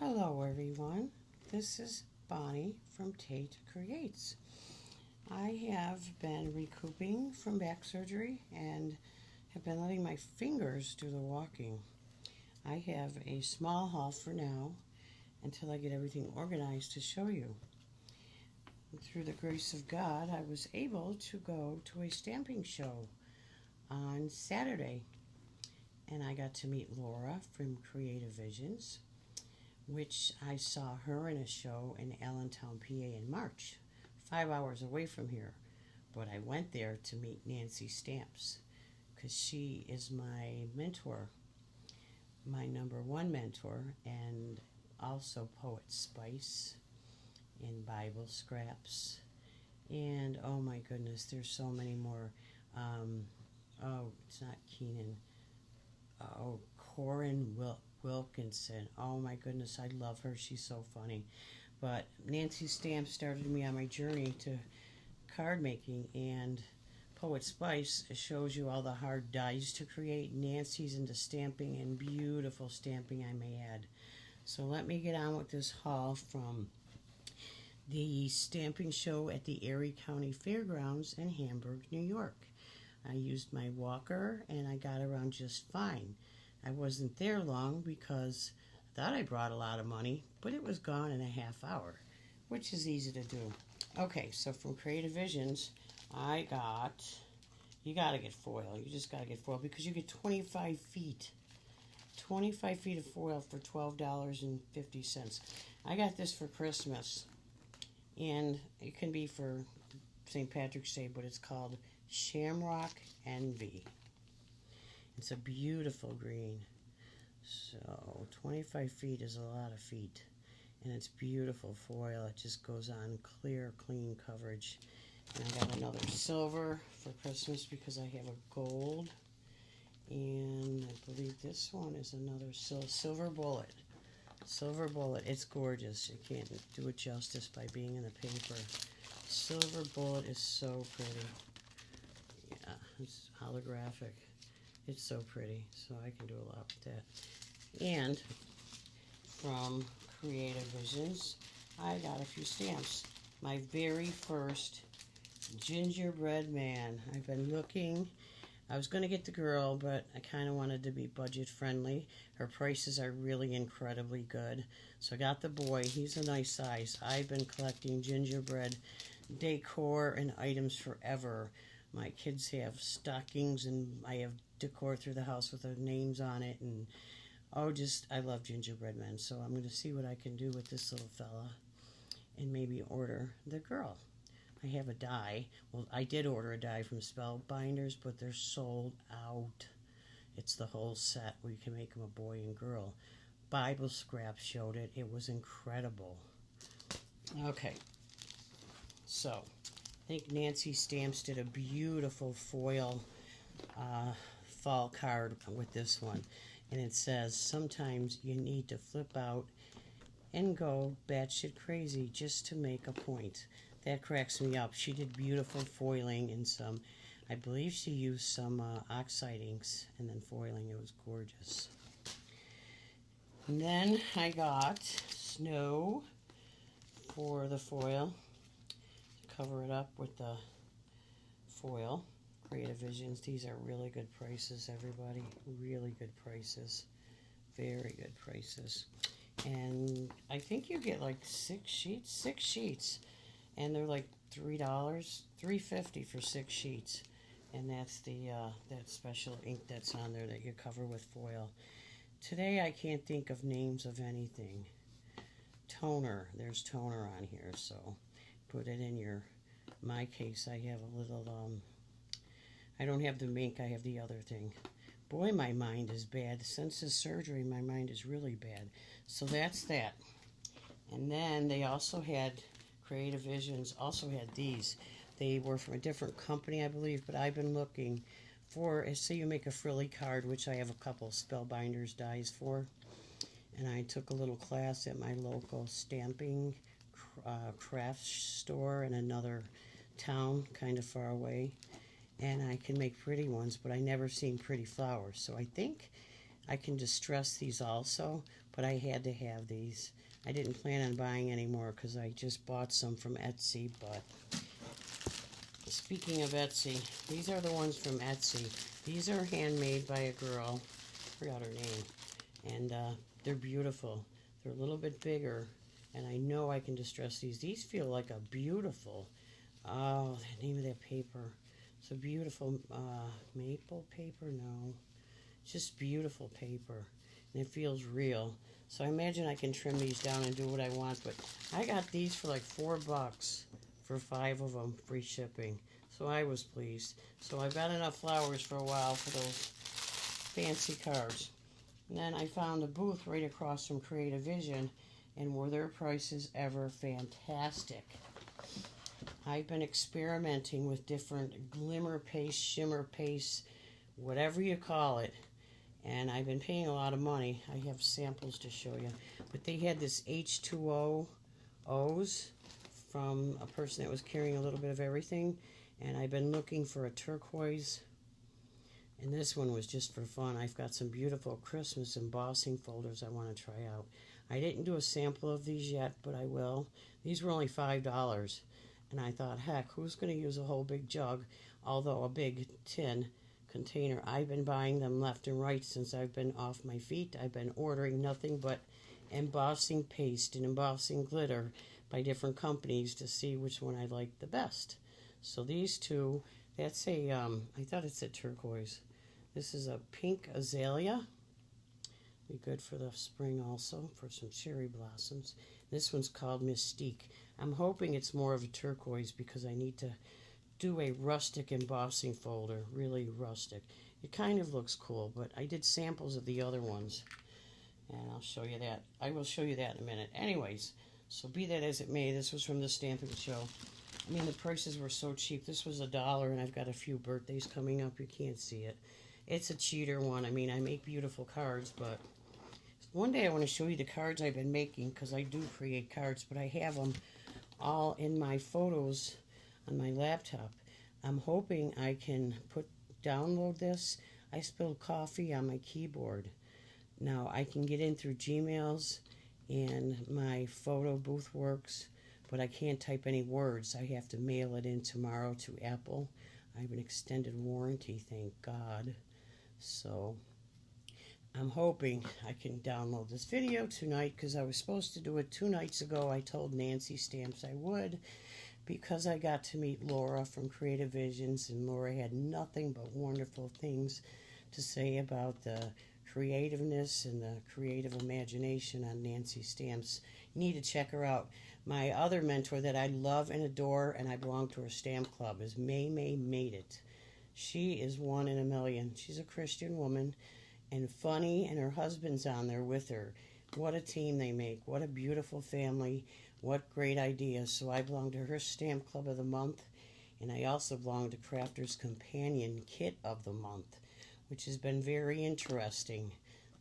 Hello everyone, this is Bonnie from Tate Creates. I have been recouping from back surgery and have been letting my fingers do the walking. I have a small haul for now until I get everything organized to show you. Through the grace of God, I was able to go to a stamping show on Saturday, and I got to meet Laura from Creative Visions, which I saw her in a show in Allentown, PA in March, 5 hours away from here. But I went there to meet Nancy Stamps because she is my mentor, my number one mentor, and also Poet Spice in Bible Scraps. And oh my goodness, there's so many more. It's not Keenan. Corin Wilkinson. Oh my goodness, I love her. She's so funny. But Nancy Stamps started me on my journey to card making, and Poet Spice shows you all the hard dies to create. Nancy's into stamping, and beautiful stamping, I may add. So let me get on with this haul from the stamping show at the Erie County Fairgrounds in Hamburg, New York. I used my walker and I got around just fine. I wasn't there long because I thought I brought a lot of money, but it was gone in a half hour, which is easy to do. Okay, so from Creative Visions, you got to get foil. You just got to get foil because you get 25 feet. 25 feet of foil for $12.50. I got this for Christmas, and it can be for St. Patrick's Day, but it's called Shamrock Envy. It's a beautiful green. So 25 feet is a lot of feet. And it's beautiful foil. It just goes on clear, clean coverage. And I got another silver for Christmas because I have a gold. And I believe this one is another silver bullet. Silver bullet. It's gorgeous. You can't do it justice by being in the paper. Silver bullet is so pretty. Yeah, it's holographic. It's so pretty, so I can do a lot with that. And from Creative Visions, I got a few stamps. My very first gingerbread man. I've been looking. I was going to get the girl, but I kind of wanted to be budget friendly. Her prices are really incredibly good. So I got the boy. He's a nice size. I've been collecting gingerbread decor and items forever. My kids have stockings, and I have decor through the house with their names on it, and I love gingerbread men. So I'm going to see what I can do with this little fella and maybe order the girl. I have a die. Well, I did order a die from Spellbinders, but they're sold out. It's the whole set where you can make them a boy and girl. Bible Scraps showed it. It was incredible. Okay, so I think Nancy Stamps did a beautiful foil fall card with this one, and it says sometimes you need to flip out and go batshit crazy just to make a point. That cracks me up. She did beautiful foiling and I believe she used some oxide inks and then foiling. It was gorgeous. And then I got snow for the foil to cover it up with the foil. Creative Visions. These are really good prices, everybody. Really good prices. Very good prices. And I think you get like 6 sheets. And they're like $3, $3.50 for 6 sheets. And that's the that special ink that's on there that you cover with foil. Today I can't think of names of anything. Toner. There's toner on here, so put it in my case. I have a little I don't have the mink, I have the other thing. Boy, my mind is bad. Since the surgery, my mind is really bad. So that's that. And then they also had, Creative Visions also had these. They were from a different company, I believe, but I've been looking for, say you make a frilly card, which I have a couple Spellbinders dies for. And I took a little class at my local stamping craft store in another town, kind of far away. And I can make pretty ones, but I never seen pretty flowers. So I think I can distress these also, but I had to have these. I didn't plan on buying any more because I just bought some from Etsy, but speaking of Etsy, these are the ones from Etsy. These are handmade by a girl. I forgot her name. And they're beautiful. They're a little bit bigger, and I know I can distress these. These feel like a beautiful, oh, the name of that paper. It's a beautiful maple paper? No. It's just beautiful paper, and it feels real. So I imagine I can trim these down and do what I want, but I got these for like $4 for 5 of them, free shipping. So I was pleased. So I've got enough flowers for a while for those fancy cards. And then I found a booth right across from Creative Vision, and were their prices ever fantastic. I've been experimenting with different glimmer paste, shimmer paste, whatever you call it, and I've been paying a lot of money. I have samples to show you. But they had this H2O O's from a person that was carrying a little bit of everything, and I've been looking for a turquoise, and this one was just for fun. I've got some beautiful Christmas embossing folders I want to try out. I didn't do a sample of these yet, but I will. These were only $5, and I thought, heck, who's going to use a whole big jug, although a big tin container. I've been buying them left and right since I've been off my feet. I've been ordering nothing but embossing paste and embossing glitter by different companies to see which one I like the best. So these two, that's a, I thought it said turquoise. This is a pink azalea. Be good for the spring also, for some cherry blossoms. This one's called Mystique. I'm hoping it's more of a turquoise because I need to do a rustic embossing folder, really rustic. It kind of looks cool, but I did samples of the other ones, and I'll show you that. I will show you that in a minute. Anyways, so be that as it may, this was from the Stampin' Show. I mean, the prices were so cheap. This was $1, and I've got a few birthdays coming up. You can't see it. It's a cheater one. I mean, I make beautiful cards, but one day I want to show you the cards I've been making, because I do create cards, but I have them all in my photos on my laptop. I'm hoping I can download this. I spilled coffee on my keyboard. Now I can get in through Gmails, and my photo booth works, but I can't type any words. I have to mail it in tomorrow to Apple. I have an extended warranty, thank God. So I'm hoping I can download this video tonight, because I was supposed to do it 2 nights ago. I told Nancy Stamps I would, because I got to meet Laura from Creative Visions, and Laura had nothing but wonderful things to say about the creativeness and the creative imagination on Nancy Stamps. You need to check her out. My other mentor that I love and adore, and I belong to her stamp club, is May Made It. She is one in a million. She's a Christian woman and funny, and her husband's on there with her. What a team they make. What a beautiful family. What great ideas. So I belong to her Stamp Club of the Month, and I also belong to Crafter's Companion Kit of the Month, which has been very interesting.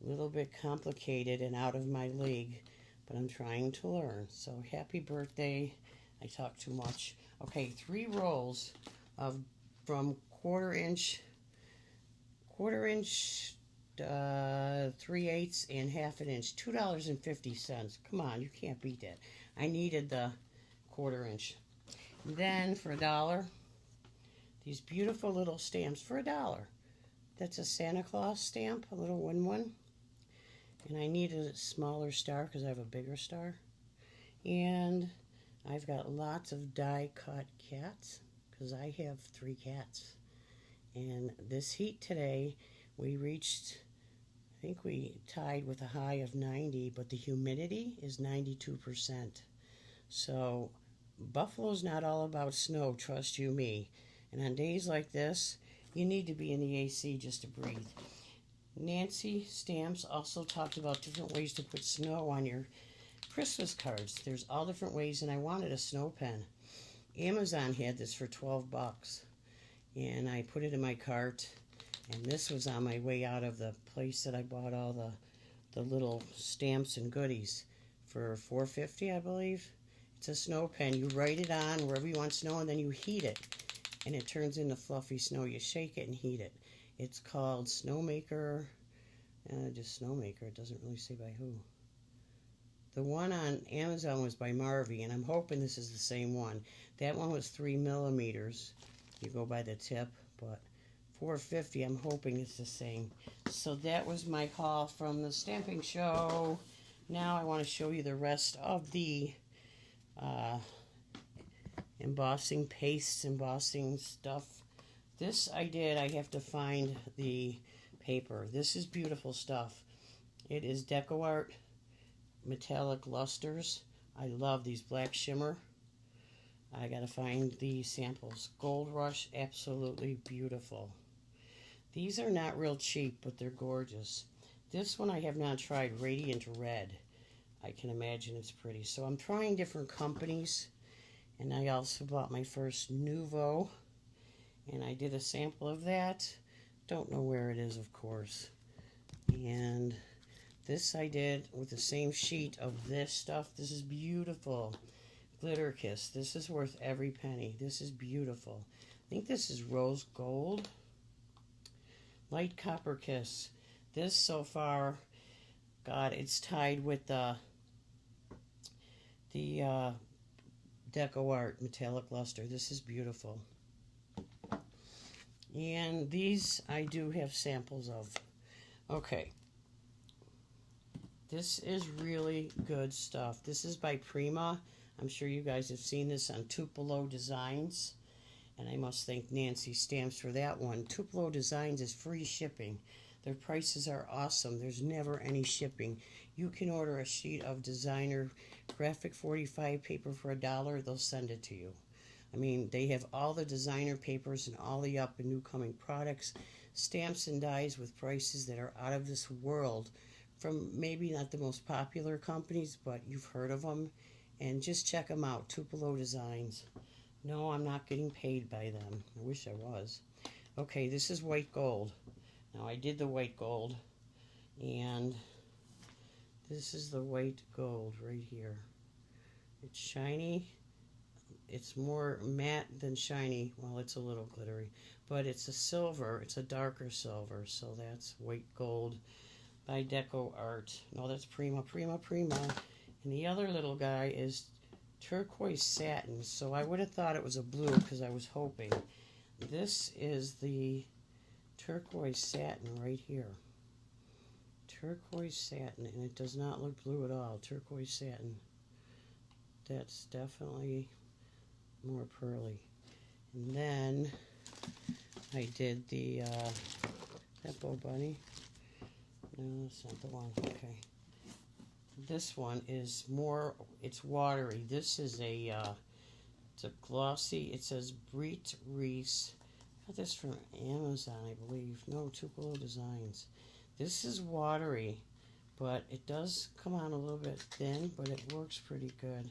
A little bit complicated and out of my league, but I'm trying to learn. So happy birthday. I talk too much. Okay, 3 rolls of from quarter inch, 3/8 and 1/2 inch, $2.50. Come on, you can't beat that. I needed the 1/4 inch. Then for $1, these beautiful little stamps for $1. That's a Santa Claus stamp, a little wooden one. And I need a smaller star because I have a bigger star. And I've got lots of die-cut cats because I have 3 cats. And this heat today, we reached, I think we tied with a high of 90, but the humidity is 92%. So Buffalo's not all about snow, trust you me. And on days like this, you need to be in the AC just to breathe. Nancy Stamps also talked about different ways to put snow on your Christmas cards. There's all different ways, and I wanted a snow pen. Amazon had this for $12, and I put it in my cart, and this was on my way out of the place that I bought all the little stamps and goodies for $4.50, I believe. It's a snow pen. You write it on wherever you want snow, and then you heat it, and it turns into fluffy snow. You shake it and heat it. It's called Snowmaker Just Snowmaker. It doesn't really say by who. The one on Amazon was by Marvy, and I'm hoping this is the same one. That one was 3 millimeters. You go by the tip, but $4.50. I'm hoping it's the same. So that was my haul from the stamping show. Now I want to show you the rest of the embossing pastes, embossing stuff. This I did. I have to find the paper. This is beautiful stuff. It is DecoArt metallic lusters. I love these black shimmer. I gotta find the samples. Gold Rush, absolutely beautiful. These are not real cheap, but they're gorgeous. This one I have not tried, Radiant Red. I can imagine it's pretty. So I'm trying different companies, and I also bought my first Nuvo, and I did a sample of that. Don't know where it is, of course. And this I did with the same sheet of this stuff. This is beautiful. Glitter Kiss. This is worth every penny. This is beautiful. I think this is Rose Gold. Light Copper Kiss. This so far, God, it's tied with the DecoArt Metallic Luster. This is beautiful. And these I do have samples of. Okay. This is really good stuff. This is by Prima. I'm sure you guys have seen this on Tupelo Designs. And I must thank Nancy Stamps for that one. Tupelo Designs is free shipping. Their prices are awesome. There's never any shipping. You can order a sheet of designer graphic 45 paper for $1. They'll send it to you. I mean, they have all the designer papers and all the up and new coming products. Stamps and dies with prices that are out of this world. From maybe not the most popular companies, but you've heard of them. And just check them out. Tupelo Designs. No, I'm not getting paid by them. I wish I was. Okay, this is white gold. Now, I did the white gold. And this is the white gold right here. It's shiny. It's more matte than shiny. Well, it's a little glittery. But it's a silver. It's a darker silver. So that's white gold by DecoArt. No, that's Prima. And the other little guy is turquoise satin. So I would have thought it was a blue because I was hoping. This is the turquoise satin right here. Turquoise satin, and it does not look blue at all. Turquoise satin. That's definitely more pearly. And then I did the that Bo Bunny. No, that's not the one. Okay. This one is more, it's watery. This is a, it's a glossy, it says Breet Reese. I got this from Amazon, I believe. No, Tupelo Designs. This is watery, but it does come on a little bit thin, but it works pretty good.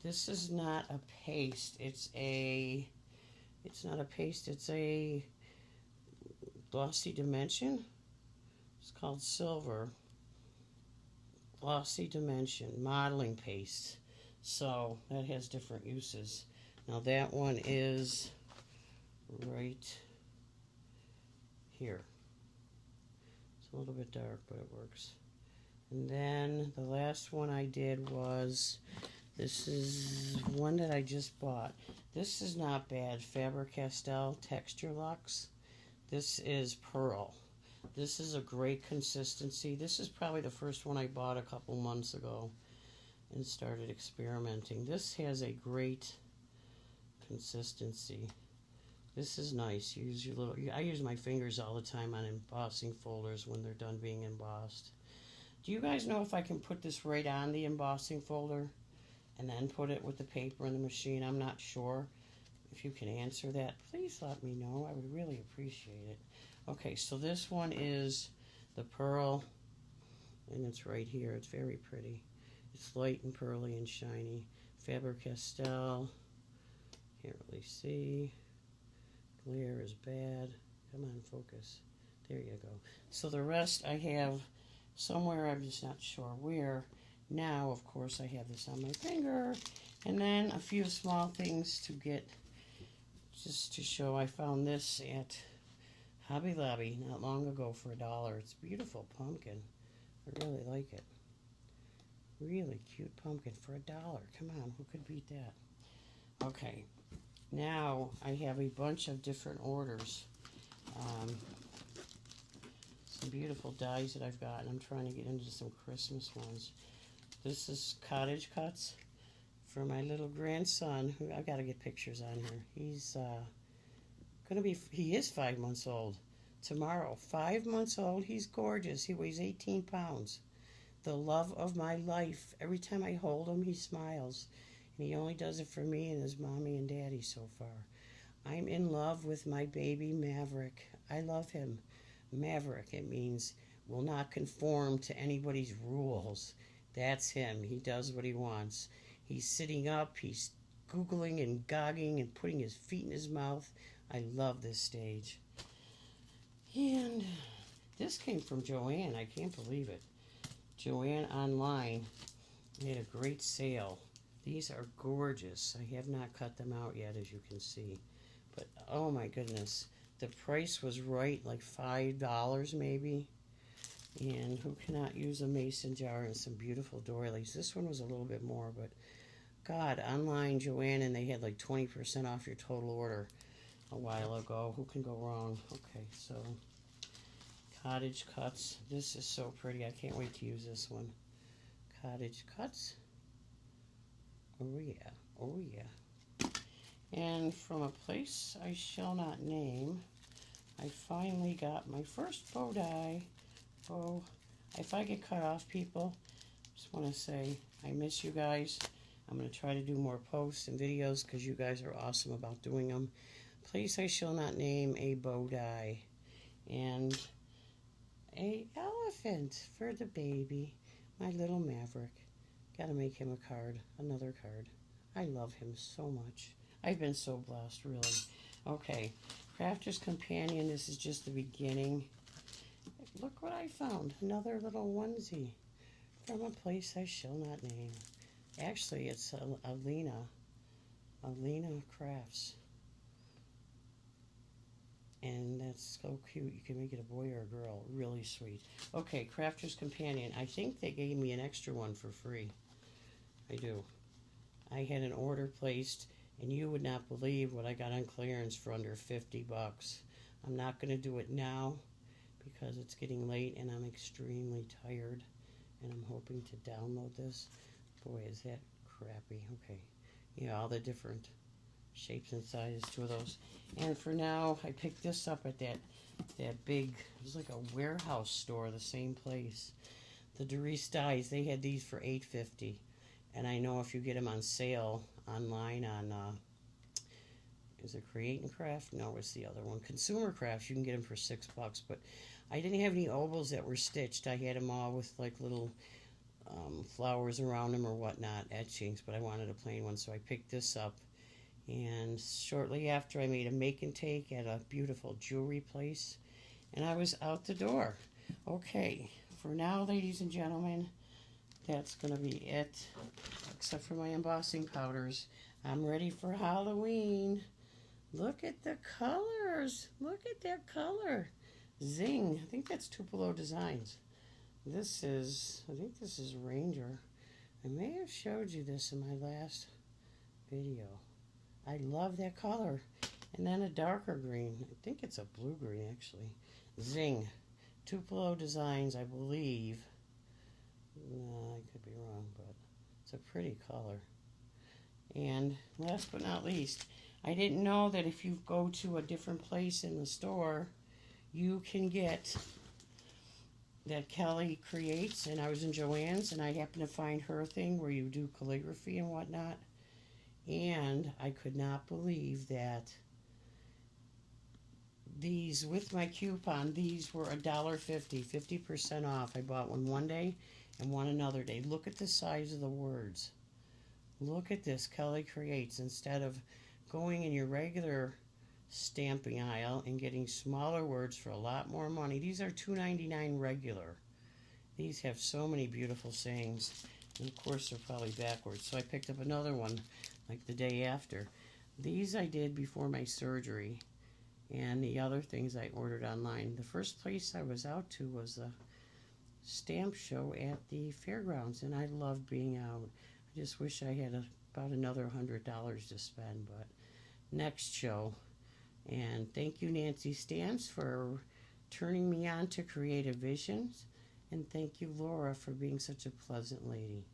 This is not a paste. It's not a paste. It's a glossy dimension. It's called Silver. Glossy Dimension modeling paste. So that has different uses. Now that one is right here. It's a little bit dark, but it works. And then the last one I did was, this is one that I just bought. This is not bad. Faber-Castell Texture Luxe. This is Pearl. This is a great consistency. This is probably the first one I bought a couple months ago and started experimenting. This has a great consistency. This is nice. I use my fingers all the time on embossing folders when they're done being embossed. Do you guys know if I can put this right on the embossing folder and then put it with the paper in the machine? I'm not sure. If you can answer that, please let me know. I would really appreciate it. Okay, so this one is the Pearl, and it's right here. It's very pretty. It's light and pearly and shiny. Faber-Castell. Can't really see. Glare is bad. Come on, focus. There you go. So the rest I have somewhere, I'm just not sure where. Now, of course, I have this on my finger. And then a few small things to get, just to show. I found this at Hobby Lobby not long ago for $1. It's beautiful pumpkin. I really like it. Really cute pumpkin for $1. Come on, who could beat that? Okay, now I have a bunch of different orders. Some beautiful dies that I've got, and I'm trying to get into some Christmas ones. This is cottage cuts for my little grandson, who I've got to get pictures on here. He's he is 5 months old tomorrow. 5 months old. He's gorgeous. He weighs 18 pounds. The love of my life. Every time I hold him, he smiles. And he only does it for me and his mommy and daddy so far. I'm in love with my baby Maverick. I love him. Maverick, it means will not conform to anybody's rules. That's him. He does what he wants. He's sitting up. He's googling and gogging and putting his feet in his mouth. I love this stage. And this came from Joann. I can't believe it. Joann online made a great sale. These are gorgeous. I have not cut them out yet, as you can see. But, oh my goodness. The price was right, like $5 maybe. And who cannot use a mason jar and some beautiful doilies? This one was a little bit more, but God, online, Joann, and they had like 20% off your total order a while ago. Who can go wrong? Okay, so cottage cuts. This is so pretty. I can't wait to use this one. Cottage cuts. Oh yeah, oh yeah. And from a place I shall not name, I finally got my first bow die. Oh, if I get cut off, people, just want to say I miss you guys. I'm going to try to do more posts and videos because you guys are awesome about doing them. Place I shall not name, a bow die. And a elephant for the baby, my little Maverick. Got to make him a card, another card. I love him so much. I've been so blessed, really. Okay, Crafter's Companion, this is just the beginning. Look what I found, another little onesie from a place I shall not name. Actually, it's Alina Crafts. And that's so cute. You can make it a boy or a girl. Really sweet. Okay, Crafter's Companion. I think they gave me an extra one for free. I do. I had an order placed, and you would not believe what I got on clearance for under 50 bucks. I'm not going to do it now because it's getting late and I'm extremely tired. And I'm hoping to download this. Boy, is that crappy. Okay. Yeah, all the different shapes and sizes, 2 of those. And for now, I picked this up at that big, it was like a warehouse store, the same place. The Doris dies, they had these for $8.50. And I know if you get them on sale online on, is it Create and Craft? No, it's the other one. Consumer Crafts, you can get them for $6. But I didn't have any obols that were stitched. I had them all with like little flowers around them or whatnot, etchings. But I wanted a plain one, so I picked this up. And shortly after, I made a make and take at a beautiful jewelry place. And I was out the door. Okay, for now, ladies and gentlemen, that's going to be it. Except for my embossing powders. I'm ready for Halloween. Look at the colors. Look at that color. Zing. I think that's Tupelo Designs. I think this is Ranger. I may have showed you this in my last video. I love that color. And then a darker green. I think it's a blue green, actually. Zing. Tupelo Designs, I believe. No, I could be wrong, but it's a pretty color. And last but not least, I didn't know that if you go to a different place in the store, you can get that Kelly creates. And I was in Joann's, and I happened to find her thing where you do calligraphy and whatnot. And I could not believe that these, with my coupon, these were $1.50, 50% off. I bought one day and one another day. Look at the size of the words. Look at this, Kelly Creates. Instead of going in your regular stamping aisle and getting smaller words for a lot more money. These are $2.99 regular. These have so many beautiful sayings. And of course, they're probably backwards. So I picked up another one like the day after. These I did before my surgery. and the other things I ordered online. The first place I was out to was a stamp show at the fairgrounds, and I loved being out. I just wish I had about another $100 to spend, but next show. And thank you, Nancy Stamps, for turning me on to Creative Visions, and thank you, Laura, for being such a pleasant lady.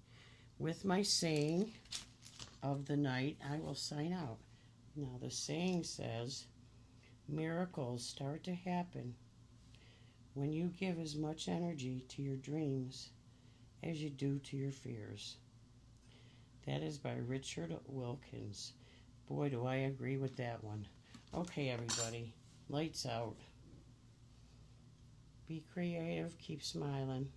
With my saying of the night, I will sign out. Now, the saying says, miracles start to happen when you give as much energy to your dreams as you do to your fears. That is by Richard Wilkins. Boy, do I agree with that one. Okay, everybody, lights out. Be creative, keep smiling.